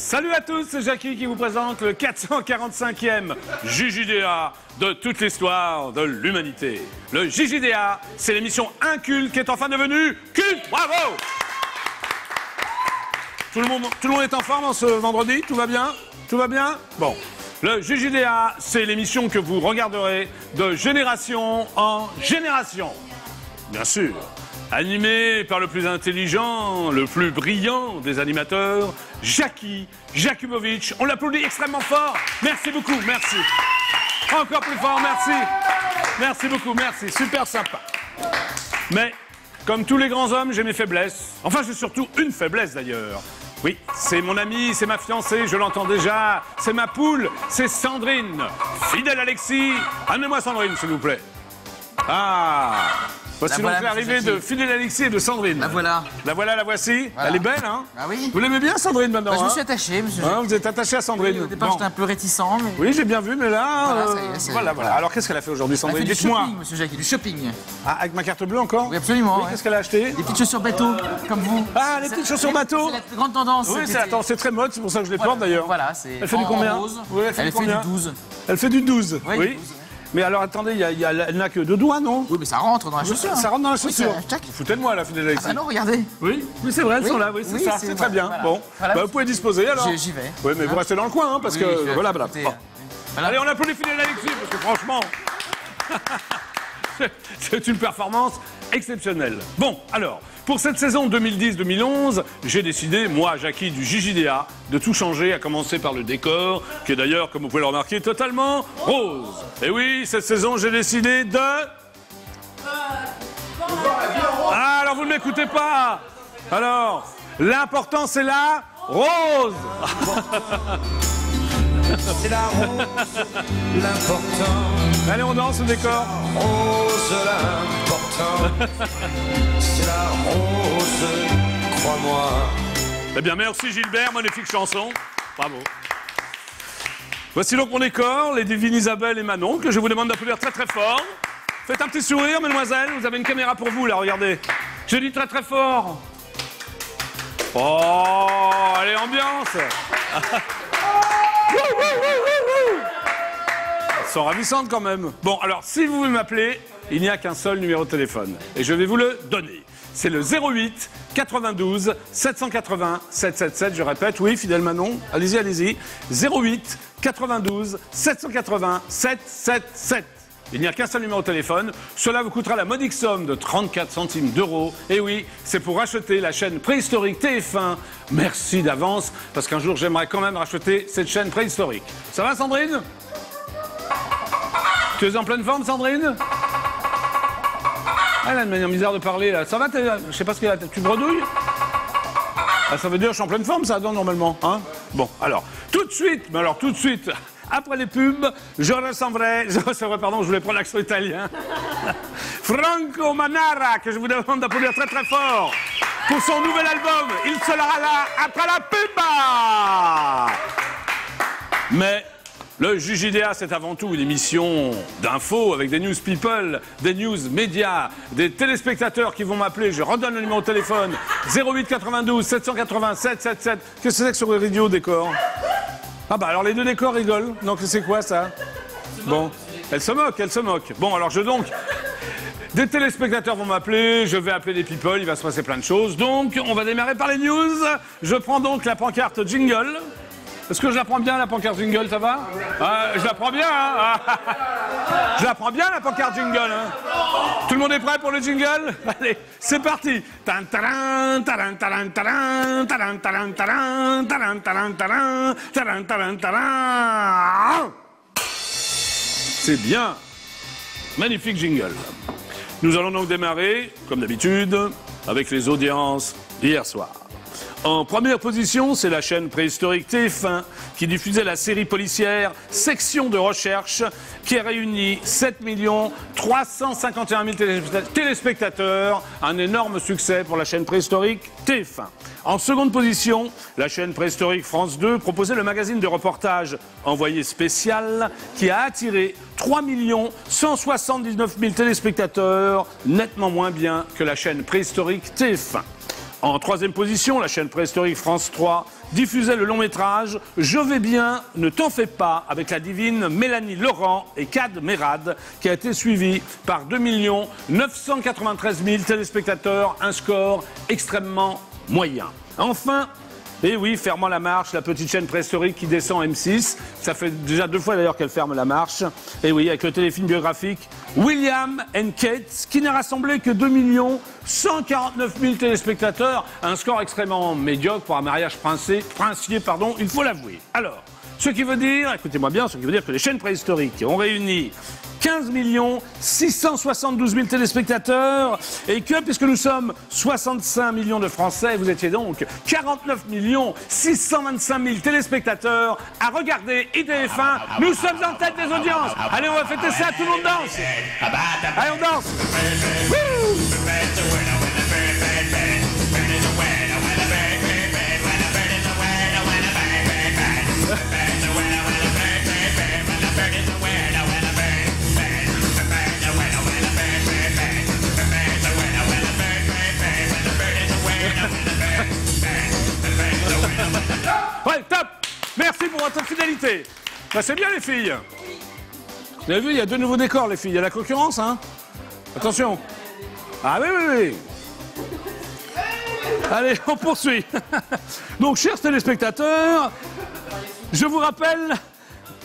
Salut à tous, c'est Jackie qui vous présente le 445e JJDA de toute l'histoire de l'humanité. Le JJDA, c'est l'émission inculte qui est enfin devenue culte. Bravo! Tout le monde est en forme en ce vendredi? Tout va bien? Tout va bien? Bon. Le JJDA, c'est l'émission que vous regarderez de génération en génération. Bien sûr. Animé par le plus intelligent, le plus brillant des animateurs, Jackie Jakubowicz. On l'applaudit extrêmement fort. Merci beaucoup, merci. Encore plus fort, merci. Merci beaucoup, merci. Super sympa. Mais, comme tous les grands hommes, j'ai mes faiblesses. Enfin, j'ai surtout une faiblesse d'ailleurs. Oui, c'est mon amie, c'est ma fiancée, je l'entends déjà. C'est ma poule, c'est Sandrine. Fidèle Alexis. Amenez-moi Sandrine, s'il vous plaît. Ah! Voici donc l'arrivée de Fidèle Alexis et de Sandrine. La voilà. La voilà, la voici. Voilà. Elle est belle, hein? Ah oui. Vous l'aimez bien, Sandrine, maintenant? Je me suis attaché, monsieur. Hein, vous êtes attaché à Sandrine. Oui, au départ, j'étais un peu réticent. Mais... Oui, j'ai bien vu, mais là. Voilà, ça y est, voilà. Alors, qu'est-ce qu'elle a fait aujourd'hui, Sandrine? Elle a fait du Dites-moi. shopping, monsieur Jackie, du shopping. Ah, avec ma carte bleue encore? Oui, absolument. Oui, ouais. Qu'est-ce qu'elle a acheté? Des petites chaussures bateau, comme vous. Ah, les petites chaussures bateau? C'est la grande tendance. Oui, c'est très mode, c'est pour ça que je les porte d'ailleurs. Voilà, c'est. Elle fait du combien? Rose. Oui, elle fait du 12. Elle fait du 12. Oui. Oui. Mais alors attendez, elle n'a que 2 doigts, non? Oui, mais ça rentre dans la chaussure. Ça rentre dans la chaussure. Oui, foutez de moi, la Fidèle Alexis. Ah non, regardez. Oui, c'est vrai, elles sont là, oui, c'est ça, c'est très bien. Voilà. Bon, Voilà. Bah, vous pouvez disposer alors. J'y vais. Oui, mais vous restez dans le coin, hein, parce que voilà. Écoutez, Bon. Allez, on applaudit Fidèle Alexis, parce que franchement, c'est une performance exceptionnelle. Bon, alors, pour cette saison 2010-2011, j'ai décidé, moi, Jackie du JJDA, de tout changer, à commencer par le décor, qui est d'ailleurs, comme vous pouvez le remarquer, totalement rose. Et oui, cette saison, j'ai décidé de... Ah, alors vous ne m'écoutez pas. Alors, l'important, c'est la rose. C'est la rose, l'important. Allez, on danse le décor. Rose, l'important. C'est la rose, crois-moi. Eh bien, merci Gilbert, magnifique chanson. Bravo. Voici donc mon décor, les divines Isabelle et Manon, que je vous demande d'applaudir très très fort. Faites un petit sourire, mesdemoiselles. Vous avez une caméra pour vous, là, regardez. Je dis très très fort. Oh, allez, ambiance. Elles sont ravissantes quand même. Bon, alors, si vous voulez m'appeler, il n'y a qu'un seul numéro de téléphone. Et je vais vous le donner. C'est le 08 92 780 777. Je répète, oui, fidèle Manon. Allez-y, allez-y. 08 92 780 777. Il n'y a qu'un seul numéro de téléphone. Cela vous coûtera la modique somme de 34 centimes d'euros. Et oui, c'est pour racheter la chaîne préhistorique TF1. Merci d'avance, parce qu'un jour, j'aimerais quand même racheter cette chaîne préhistorique. Ça va, Sandrine? Tu es en pleine forme, Sandrine? Ah, elle a une manière bizarre de parler, là. Ça va? Je sais pas ce qu'il y a. Tu bredouilles? Ah, ça veut dire que je suis en pleine forme, ça, non, normalement, hein? Bon, alors, tout de suite, après les pubs, je recevrai, pardon, je voulais prendre l'accent italien, Franco Manara, que je vous demande d'applaudir très très fort, pour son nouvel album. Il sera là après la pub. Mais le JJDA, c'est avant tout une émission d'infos avec des news people, des news médias, des téléspectateurs qui vont m'appeler. Je redonne le numéro de téléphone, 08 92 780 777. Qu'est-ce que c'est que ce radio décor? Ah bah alors les deux décors rigolent. Donc c'est quoi ça? Bon, elle se moque. Bon alors des téléspectateurs vont m'appeler, je vais appeler des people, il va se passer plein de choses. Donc on va démarrer par les news. Je prends donc la pancarte jingle. Est-ce que je la prends bien la pancarte jingle, ça va? Je la prends bien, hein? Je la prends bien la pancarte jingle, hein? Tout le monde est prêt pour le jingle? Allez, c'est parti! C'est bien! Magnifique jingle. Nous allons donc démarrer, comme d'habitude, avec les audiences d'hier soir. En première position, c'est la chaîne préhistorique TF1 qui diffusait la série policière Section de recherche qui a réuni 7 351 000 téléspectateurs. Un énorme succès pour la chaîne préhistorique TF1. En seconde position, la chaîne préhistorique France 2 proposait le magazine de reportage Envoyé spécial qui a attiré 3 179 000 téléspectateurs, nettement moins bien que la chaîne préhistorique TF1. En troisième position, la chaîne préhistorique France 3 diffusait le long métrage « Je vais bien, ne t'en fais pas » avec la divine Mélanie Laurent et Kad Merad, qui a été suivi par 2 993 000 téléspectateurs, un score extrêmement moyen. Enfin, et oui, fermant la marche, la petite chaîne préhistorique qui descend M6. Ça fait déjà 2 fois d'ailleurs qu'elle ferme la marche. Et oui, avec le téléfilm biographique William and Kate, qui n'a rassemblé que 2 149 000 téléspectateurs. Un score extrêmement médiocre pour un mariage princier, il faut l'avouer. Alors, ce qui veut dire, écoutez-moi bien, ce qui veut dire que les chaînes préhistoriques ont réuni 15 672 000 téléspectateurs et que, puisque nous sommes 65 millions de Français, vous étiez donc 49 625 000 téléspectateurs à regarder IDF1. Nous sommes en tête des audiences. Allez, on va fêter ça, tout le monde danse. Allez, on danse. Wouh. Ouais, top. Merci pour votre fidélité. Bah, c'est bien les filles. Vous avez vu, il y a 2 nouveaux décors les filles. Il y a la concurrence, hein. Attention. Ah oui, oui, oui. Allez, on poursuit. Donc, chers téléspectateurs, je vous rappelle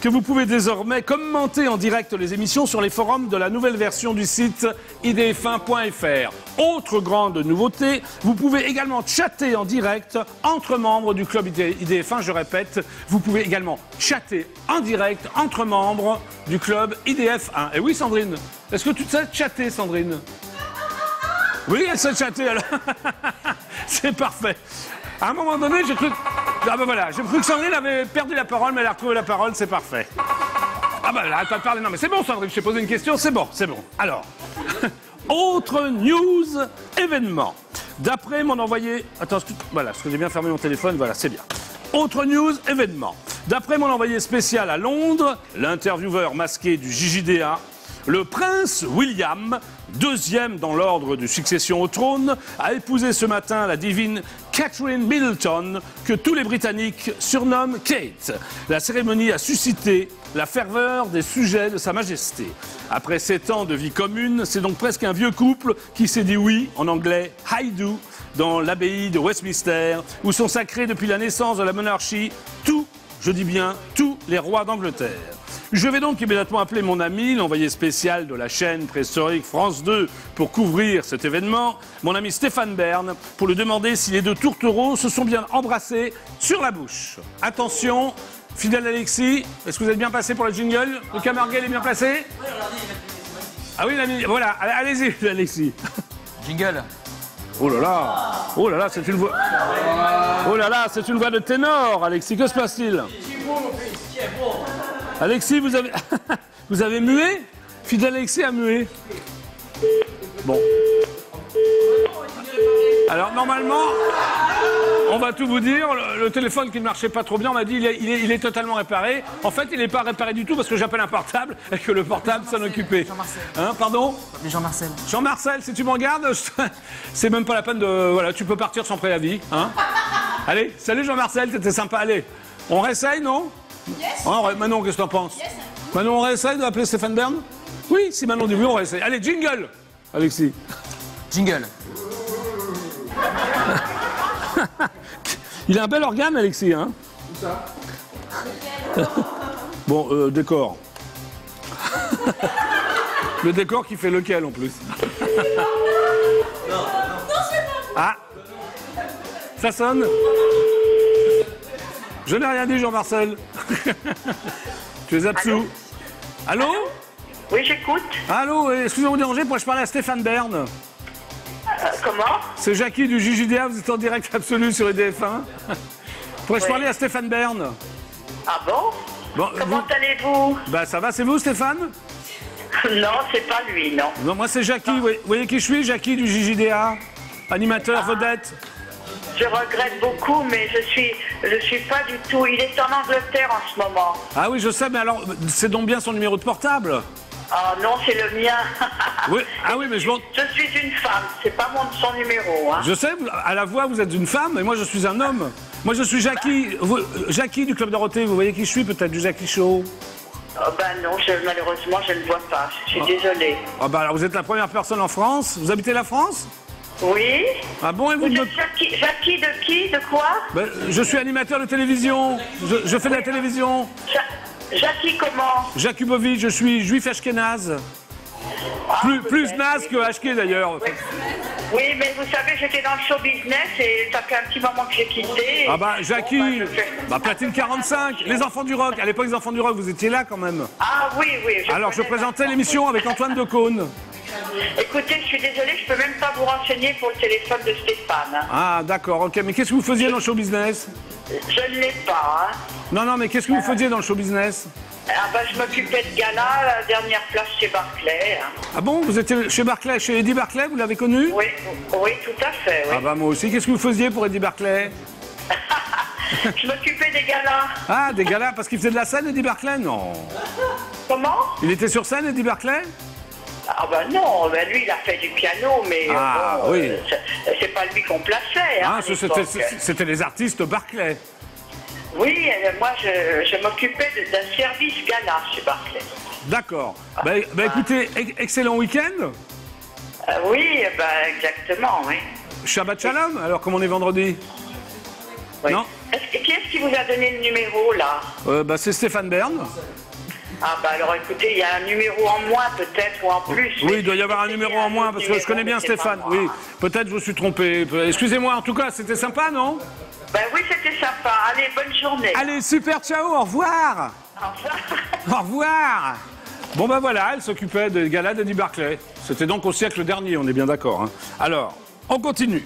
que vous pouvez désormais commenter en direct les émissions sur les forums de la nouvelle version du site idf1.fr. Autre grande nouveauté, vous pouvez également chatter en direct entre membres du club IDF1. Je répète, vous pouvez également chatter en direct entre membres du club IDF1. Et oui, Sandrine, est-ce que tu sais chatter, Sandrine? Oui, elle sait chatter, alors. C'est parfait. À un moment donné, j'ai cru... Ah ben voilà, j'ai cru que Sandrine avait perdu la parole, mais elle a retrouvé la parole, c'est parfait. Ah ben là, elle t'a parlé. Non mais c'est bon, Sandrine, je t'ai posé une question, c'est bon, c'est bon. Alors, autre news événement. D'après mon envoyé... Attends, voilà, parce que j'ai bien fermé mon téléphone, voilà, c'est bien. Autre news événement. D'après mon envoyé spécial à Londres, l'intervieweur masqué du JJDA, le prince William, 2e dans l'ordre de succession au trône, a épousé ce matin la divine Catherine Middleton, que tous les Britanniques surnomment Kate. La cérémonie a suscité la ferveur des sujets de Sa Majesté. Après 7 ans de vie commune, c'est donc presque un vieux couple qui s'est dit oui, en anglais, I do, dans l'abbaye de Westminster, où sont sacrés depuis la naissance de la monarchie tous, je dis bien, tous les rois d'Angleterre. Je vais donc immédiatement appeler mon ami, l'envoyé spécial de la chaîne préhistorique France 2 pour couvrir cet événement, mon ami Stéphane Bern, pour lui demander si les 2 tourtereaux se sont bien embrassés sur la bouche. Attention, fidèle Alexis, est-ce que vous êtes bien passé pour le jingle? Le Camarguel est bien placé? Ah oui, l'ami, voilà, allez-y Alexis. Jingle. Oh là là, c'est une voix... Oh là là, c'est une voix de ténor, Alexis, que se passe-t-il? Alexis, vous avez... vous avez mué? Fidèle Alexis a mué. Bon. Alors, normalement, on va tout vous dire. Le téléphone qui ne marchait pas trop bien, on m'a dit il est totalement réparé. En fait, il n'est pas réparé du tout parce que j'appelle un portable et que le portable s'en occupait. Jean-Marcel. Hein, pardon? Jean-Marcel. Jean-Marcel, si tu me regardes, c'est même pas la peine de... Voilà, tu peux partir sans préavis. Hein. Allez, salut Jean-Marcel, c'était sympa. Allez, on réessaye, non? Yes. Manon, qu'est-ce que t'en penses? Yes. Manon, on réessaye d'appeler Stéphane Bern? Oui, si Manon dit oui, on réessaye. Allez, jingle, Alexis. Jingle. Il a un bel organe, Alexis, hein? Où ça? Bon, décor. Le décor qui fait lequel, en plus? Ah! Ça sonne? Je n'ai rien dit, Jean-Marcel. Tu es absous. Allô? Oui, j'écoute. Allô, excusez-moi de vous déranger, pourrais-je parler à Stéphane Bern? Comment? C'est Jackie du JJDA, vous êtes en direct absolu sur EDF1. Pourrais-je parler à Stéphane Bern? Ah bon? Comment allez-vous? Bah ça va, c'est vous Stéphane? Non, c'est pas lui, non. Non, moi c'est Jackie, vous voyez qui je suis? Jackie du JJDA, animateur vedette. Je regrette beaucoup, mais je suis pas du tout. Il est en Angleterre en ce moment. Ah oui, je sais, mais alors, c'est donc bien son numéro de portable? Ah non, c'est le mien. Oui. Ah oui, mais je suis une femme, c'est pas son numéro. Hein. Je sais, à la voix, vous êtes une femme, et moi, je suis un homme. Moi, je suis Jackie, Jackie du Club Dorothée. Vous voyez qui je suis, peut-être, du Jackie Show? Oh, ben non, malheureusement, je ne vois pas. Je suis désolée. Ah bah alors, vous êtes la première personne en France. Vous habitez la France? Oui. Ah bon, et Vous êtes Jackie de qui? De quoi? Ben, je suis animateur de télévision. Je fais de la télévision. Jackie comment? Jakubovic, je suis juif ashkénaze. Plus naze que Ashké d'ailleurs. Oui, mais vous savez, j'étais dans le show business et ça fait un petit moment que j'ai quitté. Ah bah Jackie, platine 45, les enfants du rock. À l'époque, les enfants du rock, vous étiez là quand même. Ah oui, oui. Alors je présentais l'émission avec Antoine Decaune. Écoutez, je suis désolée, je peux même pas vous renseigner pour le téléphone de Stéphane. Ah d'accord, ok. Mais qu'est-ce que vous faisiez dans le show business? Je ne l'ai pas. Hein. Non, mais qu'est-ce que vous faisiez dans le show business? Ah bah, je m'occupais de gala, la dernière place chez Barclay. Hein. Ah bon, vous étiez chez Barclay, chez Eddie Barclay, vous l'avez connu? Oui, tout à fait. Oui. Ah bah moi aussi. Qu'est-ce que vous faisiez pour Eddie Barclay? Je m'occupais des galas. Ah, des galas, parce qu'il faisait de la scène, Eddie Barclay? Non. Comment? Il était sur scène, Eddie Barclay? Ah bah non, bah lui il a fait du piano, mais bon, oui. C'est pas lui qu'on plaçait. Hein, c'était les artistes Barclay. Oui, moi je m'occupais d'un service gala chez Barclay. D'accord. Bah écoutez, excellent week-end. Oui, exactement, oui. Shabbat Shalom, alors comme on est vendredi. Oui. Non. Qui est-ce qui vous a donné le numéro là? C'est Stéphane Bern. Ah bah alors écoutez, il y a un numéro en moins peut-être ou en plus. Oui, il doit y avoir un numéro en moins parce que je connais bien Stéphane. Oui, peut-être je me suis trompé. Excusez-moi, en tout cas, c'était sympa, non? Ben oui, c'était sympa. Allez, bonne journée. Allez, super, ciao, au revoir. Au revoir. Au revoir. Bon ben voilà, elle s'occupait des galas d'Eddie Barclay. C'était donc au siècle dernier, on est bien d'accord. Hein. Alors, on continue.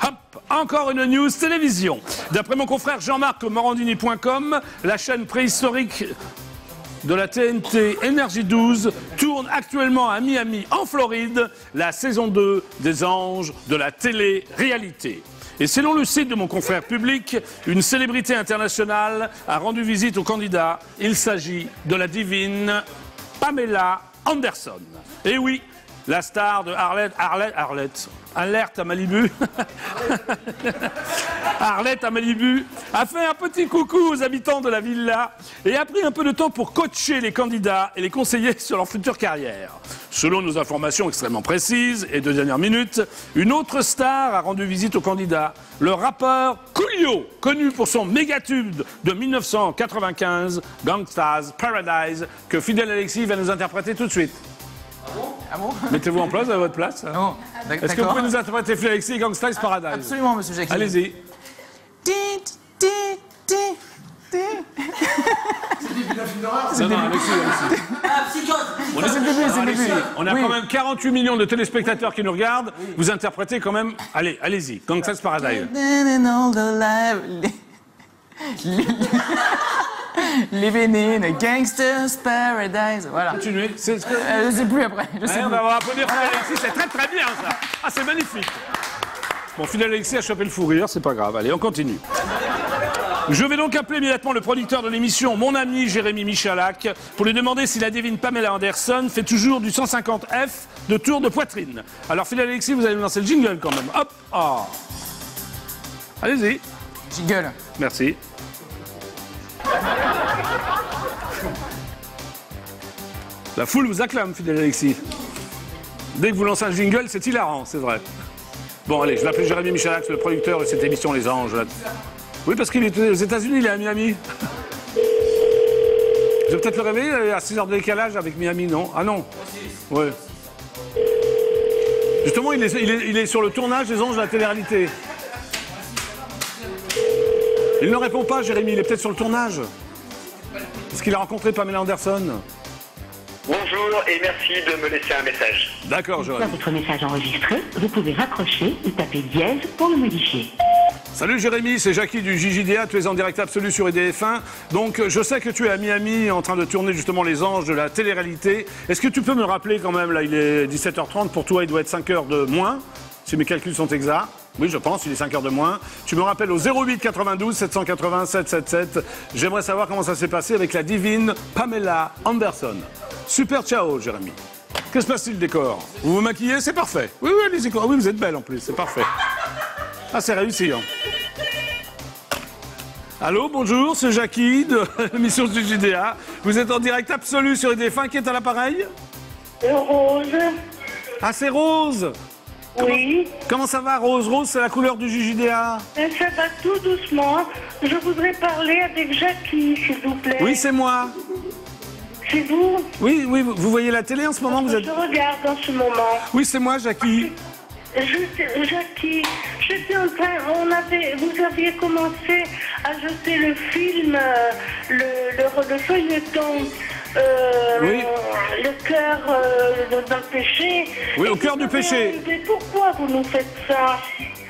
Hop, encore une news télévision. D'après mon confrère Jean-Marc Morandini.com, la chaîne préhistorique de la TNT Énergie 12 tourne actuellement à Miami, en Floride, la saison 2 des Anges de la télé-réalité. Et selon le site de mon confrère public, une célébrité internationale a rendu visite au candidat. Il s'agit de la divine Pamela Anderson. Et oui, la star de Alerte à Malibu. Arlette à Malibu a fait un petit coucou aux habitants de la villa et a pris un peu de temps pour coacher les candidats et les conseiller sur leur future carrière. Selon nos informations extrêmement précises et de dernière minute, une autre star a rendu visite au candidat, le rappeur Coolio, connu pour son mégatube de 1995, Gangsta's Paradise, que Fidèle Alexis va nous interpréter tout de suite. Ah bon? Mettez-vous en place à votre place. Non. Est-ce que vous pouvez nous interpréter Fidèle Alexis et Gangsta's Paradise? Absolument, monsieur Jackie. Allez-y. Non, Alexis. On a quand même 48 millions de téléspectateurs qui nous regardent. Vous interprétez quand même. Allez, allez-y. Gangsta's Paradise. Living in a gangster's paradise. Voilà. Continuez. Je sais plus après. On va applaudir Fidèle Alexis. C'est très très bien ça. Ah, c'est magnifique. Bon, Fidèle Alexis a chopé le fou rire, c'est pas grave. Allez, on continue. Je vais donc appeler immédiatement le producteur de l'émission, mon ami Jérémy Michalak, pour lui demander si la divine Pamela Anderson fait toujours du 150F de tour de poitrine. Alors, Fidèle Alexis, vous allez me lancer le jingle quand même. Hop, oh. Allez-y. Jingle. Merci. La foule vous acclame, Fidèle Alexis. Dès que vous lancez un jingle, c'est hilarant, c'est vrai. Bon, allez, je vais appeler Jérémy Michalak, c'est le producteur de cette émission Les Anges. Là. Oui, parce qu'il est aux États-Unis, il est à Miami. Je vais peut-être le réveiller à 6 heures de décalage avec Miami, non? Ah non? Oui. Justement, il est sur le tournage des Anges de la télé-réalité. Il ne répond pas, Jérémy, il est peut-être sur le tournage. Parce qu'il a rencontré Pamela Anderson. Bonjour et merci de me laisser un message. D'accord, Jérémy. Votre message enregistré, vous pouvez raccrocher ou taper dièse pour le modifier. Salut Jérémy, c'est Jackie du JJDA, tu es en direct absolu sur IDF1. Donc je sais que tu es à Miami en train de tourner justement Les Anges de la télé-réalité. Est-ce que tu peux me rappeler quand même, là il est 17h30, pour toi il doit être 5 heures de moins, si mes calculs sont exacts. Oui, je pense, il est 5 heures de moins. Tu me rappelles au 08 92 780 777. J'aimerais savoir comment ça s'est passé avec la divine Pamela Anderson. Super ciao, Jérémy. Que se passe-t-il, décor? Vous vous maquillez? C'est parfait. Oui, oui, allez-y. Oui, vous êtes belle en plus, c'est parfait. Ah, c'est réussi, hein. Allô, bonjour, c'est Jackie de l'émission du JDA. Vous êtes en direct absolu sur IDF1. Qui est à l'appareil? Rose. Ah, c'est Rose. Oui. Comment ça va, Rose? Rose, c'est la couleur du JDA. Ça va tout doucement. Je voudrais parler avec Jackie, s'il vous plaît. Oui, c'est moi. C'est vous? Oui, oui, vous voyez la télé en ce moment, vous êtes... Je regarde en ce moment. Oui, c'est moi, Jackie. Jackie, j'étais en train, vous aviez commencé à jeter le film, le feuilleton, Oui. le cœur dans le péché. Oui, au cœur du péché. Mais pourquoi vous nous faites ça?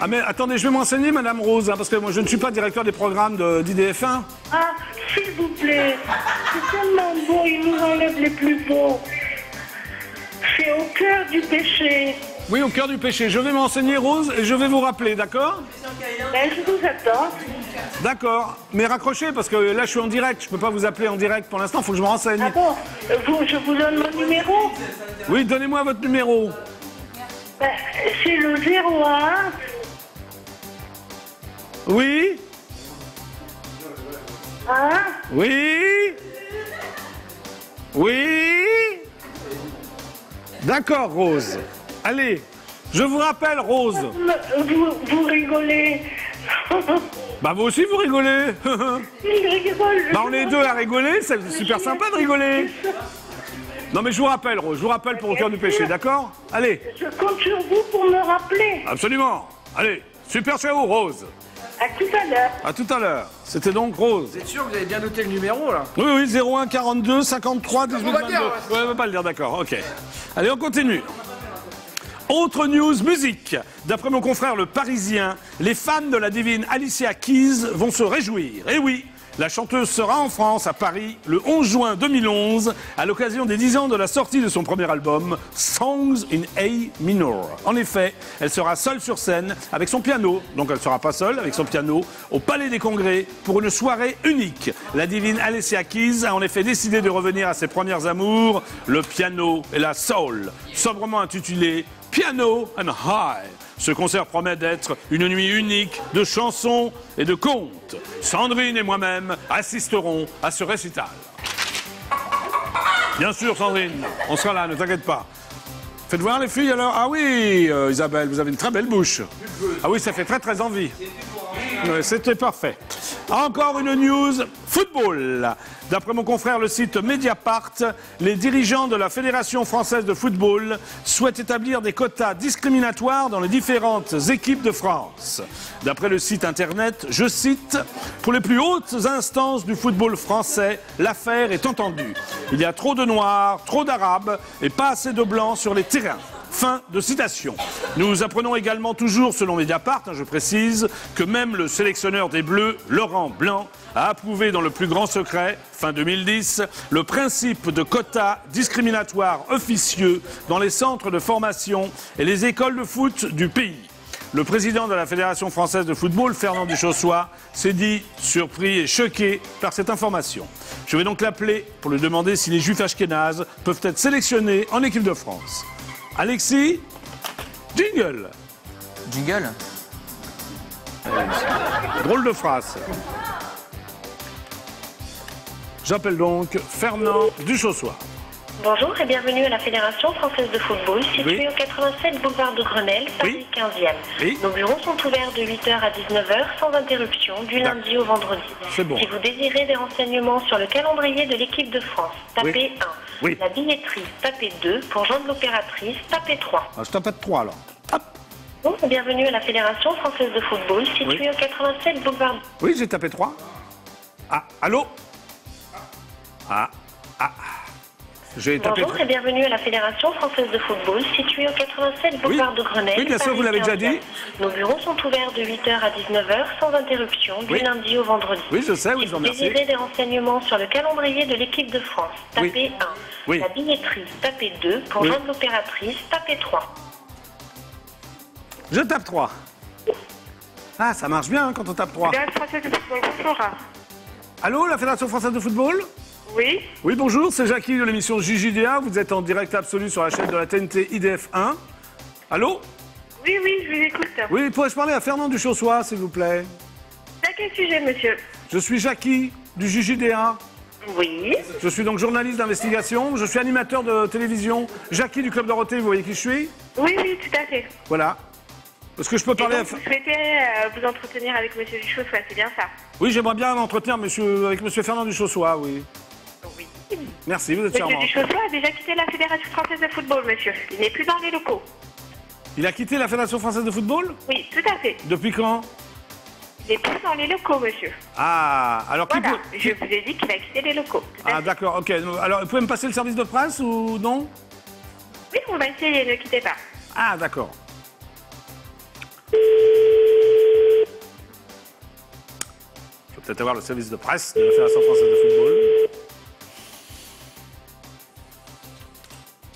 Ah mais attendez, je vais m'enseigner, Madame Rose, hein, parce que moi je ne suis pas directeur des programmes d'IDF1. Ah, s'il vous plaît, c'est tellement beau, il nous enlève les plus beaux. C'est au cœur du péché. Oui, au cœur du péché. Je vais m'enseigner, Rose, et je vais vous rappeler, d'accord? Ben, je vous attends. D'accord. Mais raccrochez, parce que là je suis en direct, je peux pas vous appeler en direct pour l'instant, il faut que je me renseigne. Ah bon, je vous donne mon numéro? Oui, donnez-moi votre numéro. Ben, c'est le 01. Oui? Hein? Oui? Oui? D'accord, Rose. Allez, je vous rappelle, Rose. Vous rigolez. Bah vous aussi vous rigolez. Il rigole. Bah on est deux à rigoler, c'est super sympa de rigoler. Non mais je vous rappelle, Rose, je vous rappelle pour au cœur du péché, d'accord? Allez. Je compte sur vous pour me rappeler. Absolument. Allez, super ciao, Rose. À tout à l'heure. À tout à l'heure. C'était donc Rose. Vous êtes sûr que vous avez bien noté le numéro, là? Oui, oui, 01 42 53 18 On va 22. dire, Ouais, on va pas le dire, d'accord, ok. Allez, on continue. Autre news musique. D'après mon confrère Le Parisien, les fans de la divine Alicia Keys vont se réjouir. Et oui, la chanteuse sera en France, à Paris, le 11 juin 2011, à l'occasion des 10 ans de la sortie de son premier album, Songs in A Minor. En effet, elle sera seule sur scène, avec son piano, donc elle ne sera pas seule, avec son piano, au Palais des Congrès, pour une soirée unique. La divine Alicia Keys a en effet décidé de revenir à ses premières amours, le piano et la soul, sobrement intitulé Piano and High. Ce concert promet d'être une nuit unique de chansons et de contes. Sandrine et moi-même assisterons à ce récital. Bien sûr, Sandrine, on sera là, ne t'inquiète pas. Faites voir les filles alors. Ah oui, Isabelle, vous avez une très belle bouche. Ah oui, ça fait très très envie. Ouais, c'était parfait. Encore une news football. D'après mon confrère le site Mediapart, les dirigeants de la Fédération française de football souhaitent établir des quotas discriminatoires dans les différentes équipes de France. D'après le site internet, je cite, « Pour les plus hautes instances du football français, l'affaire est entendue. Il y a trop de Noirs, trop d'Arabes et pas assez de Blancs sur les terrains. » Fin de citation. Nous apprenons également toujours, selon Mediapart, je précise, que même le sélectionneur des Bleus, Laurent Blanc, a approuvé dans le plus grand secret, fin 2010, le principe de quotas discriminatoires officieux dans les centres de formation et les écoles de foot du pays. Le président de la Fédération française de football, Fernand Duchossois, s'est dit surpris et choqué par cette information. Je vais donc l'appeler pour lui demander si les Juifs ashkénazes peuvent être sélectionnés en équipe de France. Alexis, jingle. Jingle? Drôle de phrase. J'appelle donc Fernand Duchossois. Bonjour et bienvenue à la Fédération française de football, située au 87 boulevard de Grenelle, Paris 15e. Oui. Nos bureaux sont ouverts de 8h à 19h sans interruption, du lundi au vendredi. C'est bon. Si vous désirez des renseignements sur le calendrier de l'équipe de France, tapez 1. Oui. La billetterie, tapez 2. Pour joindre l'opératrice, tapez 3. Ah, je tape de 3 alors. Hop. Bon, bienvenue à la Fédération française de football, située au 87 boulevard de... Oui, j'ai tapé 3. Ah, allô? Ah. J'ai tapé Bonjour et bienvenue à la Fédération française de football, située au 87 boulevard de Grenelle. Oui, bien sûr, Paris vous l'avez déjà 15e. dit. Nos bureaux sont ouverts de 8h à 19h sans interruption, du Oui. lundi au vendredi. Oui, je sais, oui, Si je vous vous remercie. désirez des renseignements sur le calendrier de l'équipe de France, tapez 1. Oui. La billetterie, tapez 2. Pour Oui. joindre l'opératrice, tapez 3. Je tape 3. Ah, ça marche bien hein, quand on tape 3. Fédération française de football, bonjour. Allô, la Fédération française de football? Oui. Oui, bonjour, c'est Jackie de l'émission JJDA. Vous êtes en direct absolu sur la chaîne de la TNT IDF1. Allô? Oui, je vous écoute. Oui, pourrais-je parler à Fernand Duchossois, s'il vous plaît? À quel sujet, monsieur? Je suis Jackie du JJDA. Oui. Je suis donc journaliste d'investigation. Je suis animateur de télévision. Jackie du Club Dorothée, vous voyez qui je suis? Oui, tout à fait. Voilà. Est-ce que je peux parler donc, vous souhaitez vous entretenir avec monsieur Duchossois, c'est bien ça? Oui, j'aimerais bien m'entretenir avec monsieur Fernand Duchossois, oui. Oui. Merci, vous êtes charmant. Monsieur Duchossois a déjà quitté la Fédération Française de Football, monsieur. Il n'est plus dans les locaux. Il a quitté la Fédération Française de Football? Oui, tout à fait. Depuis quand? Il n'est plus dans les locaux, monsieur. Ah, alors qui Voilà, peut... je vous ai dit qu'il a quitté les locaux. Tout à Ah, fait. d'accord, ok. Alors, vous pouvez me passer le service de presse ou non? Oui, on va essayer, ne quittez pas. Ah, d'accord. Je vais peut-être avoir le service de presse de la Fédération Française de Football.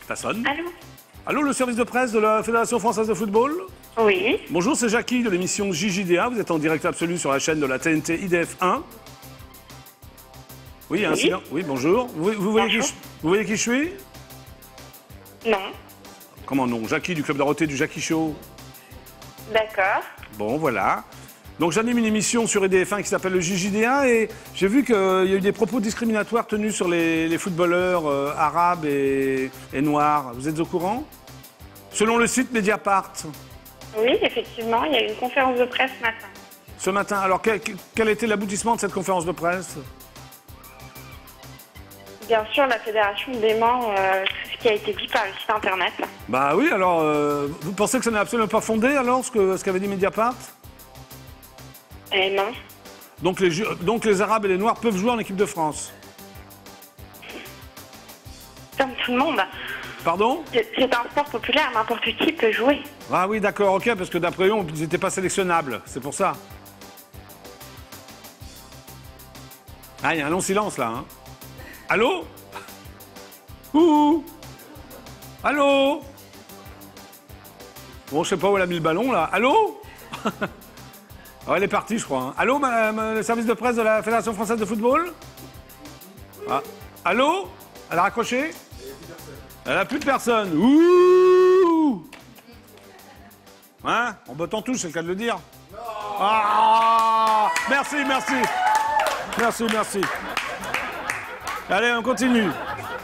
Ça sonne. Allô? Allô, le service de presse de la Fédération Française de Football? Oui. Bonjour, c'est Jackie de l'émission JJDA. Vous êtes en direct absolu sur la chaîne de la TNT IDF1. Oui, il y a un silence. Oui, bonjour. Vous voyez qui je suis? Non. Comment non? Jackie du Club Dorothée du Jackie Show. D'accord. Bon, voilà. Donc j'anime une émission sur IDF1 qui s'appelle le JJDA et j'ai vu qu'il y a eu des propos discriminatoires tenus sur les footballeurs arabes et noirs. Vous êtes au courant? Selon le site Mediapart. Oui, effectivement, il y a eu une conférence de presse ce matin. Ce matin, alors quel était l'aboutissement de cette conférence de presse? Bien sûr, la fédération dément tout ce qui a été dit par le site internet. Bah oui, alors vous pensez que ça n'est absolument pas fondé alors ce qu'avait dit Mediapart? Et non. Donc les Arabes et les Noirs peuvent jouer en équipe de France? Comme tout le monde. Pardon? C'est un sport populaire, n'importe qui peut jouer. Ah oui, d'accord, ok, parce que d'après eux, ils n'étaient pas sélectionnables, c'est pour ça. Ah, il y a un long silence là, hein. Allô? Ouh! Allô? Bon, je sais pas où elle a mis le ballon là. Allô? Oh, elle est partie, je crois. Hein. Allô, le service de presse de la Fédération Française de Football? Ah. Allô? Elle a raccroché? Elle n'a plus de personne. Ouh! Hein? On botte en touche, c'est le cas de le dire. Non! Ah! Merci. Allez, on continue.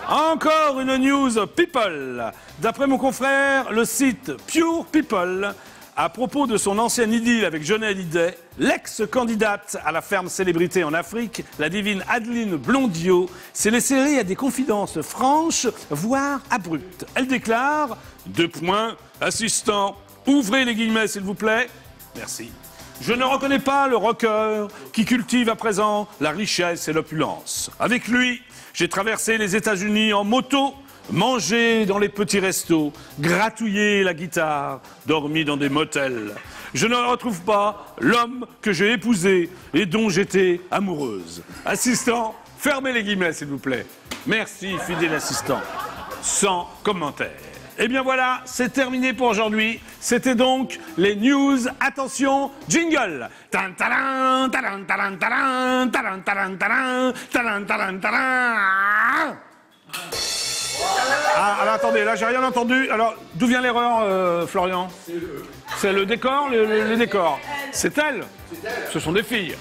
Encore une news people. D'après mon confrère, le site Pure People, à propos de son ancienne idylle avec Johnny Hallyday, l'ex-candidate à la ferme célébrité en Afrique, la divine Adeline Blondiot, s'est laissée rire à des confidences franches, voire abruptes. Elle déclare, assistant, ouvrez les guillemets s'il vous plaît. Merci. Je ne reconnais pas le rocker qui cultive à présent la richesse et l'opulence. Avec lui, j'ai traversé les États-Unis en moto, mangé dans les petits restos, gratouillé la guitare, dormi dans des motels. Je ne retrouve pas l'homme que j'ai épousé et dont j'étais amoureuse. Assistant, fermez les guillemets s'il vous plaît. Merci, fidèle assistant. Sans commentaire. Eh bien voilà, c'est terminé pour aujourd'hui. C'était donc les news. Attention, jingle. Tan taran, taran, taran, taran, taran, taran, taran, taran, taran, taran. Ah, alors attendez, là j'ai rien entendu. Alors, d'où vient l'erreur, Florian? C'est le décor, les décors. C'est elle? Ce sont des filles.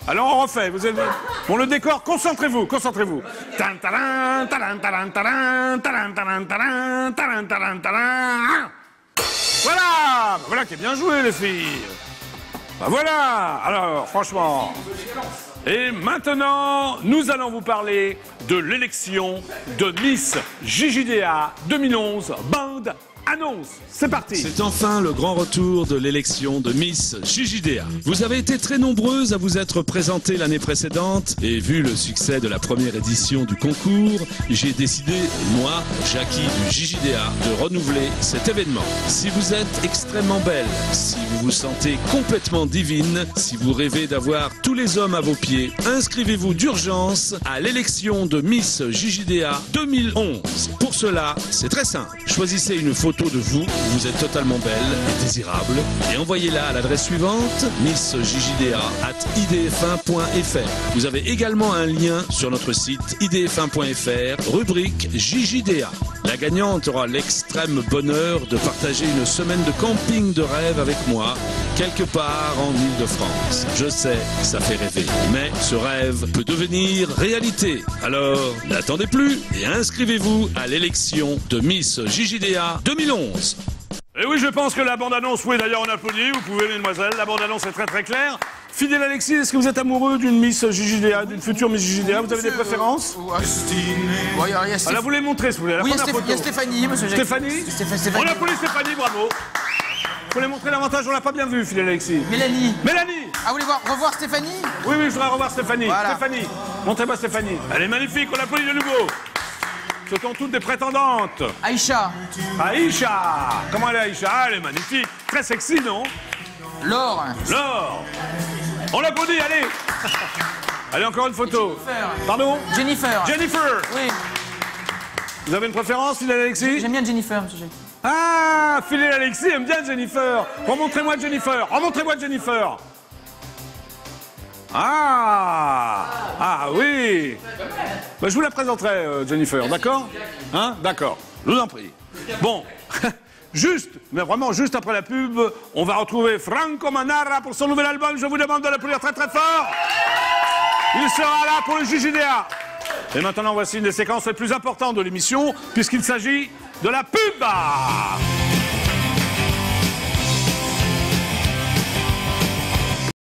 Alors on refait. Vous avez... Bon, le décor, concentrez-vous. Tan, taran, taran, taran, taran, taran, taran, taran, taran, taran, taran. Voilà qui est bien joué, les filles. Bah voilà. Alors, franchement. Et maintenant, nous allons vous parler de l'élection de Miss JJDA 2011, bande annonce. C'est parti. C'est enfin le grand retour de l'élection de Miss JJDA. Vous avez été très nombreuses à vous être présentées l'année précédente et vu le succès de la première édition du concours, j'ai décidé, moi, Jackie du JJDA, de renouveler cet événement. Si vous êtes extrêmement belle, si vous vous sentez complètement divine, si vous rêvez d'avoir tous les hommes à vos pieds, inscrivez-vous d'urgence à l'élection de Miss JJDA 2011. Pour cela, c'est très simple. Choisissez une photo photo de vous, vous êtes totalement belle et désirable, et envoyez-la à l'adresse suivante, missjjdA@idf1.fr. Vous avez également un lien sur notre site idf1.fr, rubrique JJDA. La gagnante aura l'extrême bonheur de partager une semaine de camping de rêve avec moi, quelque part en Île-de-France. Je sais, ça fait rêver, mais ce rêve peut devenir réalité. Alors, n'attendez plus et inscrivez-vous à l'élection de Miss JJDA 2011. Et oui, je pense que la bande-annonce, oui, d'ailleurs, on applaudit, vous pouvez, mesdemoiselles, la bande-annonce est très très claire. Fidèle Alexis, est-ce que vous êtes amoureux d'une Miss JJDA, d'une future Miss JJDA? Vous avez des préférences? Alors, vous les montrez, si vous voulez. Oui, il y a Stéphanie, monsieur Jacques. Stéphanie? On applaudit Stéphanie, bravo. Vous voulez montrer l'avantage, on l'a pas bien vu, Fidèle Alexis. Mélanie. Mélanie! Ah, vous voulez revoir Stéphanie? Oui, je voudrais revoir Stéphanie. Voilà. Stéphanie, montrez-moi Stéphanie. Elle est magnifique, on applaudit de nouveau. Ce sont toutes des prétendantes. Aïcha. Aïcha! Comment elle est, Aïcha? Ah, elle est magnifique. Très sexy, non? Laure. Laure! On l'applaudit, allez! Allez, encore une photo. Jennifer. Pardon? Jennifer. Jennifer! Oui. Vous avez une préférence, Fidèle Alexis? J'aime bien Jennifer, monsieur Jacques. Ah! Fidèle Alexis aime bien Jennifer. Remontrez-moi Jennifer. Remontrez-moi Jennifer. Ah oui. Ben, je vous la présenterai, Jennifer, d'accord? Hein? D'accord. Je vous en prie. Bon, juste, mais vraiment juste après la pub, on va retrouver Franco Manara pour son nouvel album. Je vous demande de l'applaudir très très fort. Il sera là pour le JJDA. Et maintenant, voici une des séquences les plus importantes de l'émission, puisqu'il s'agit de la pub.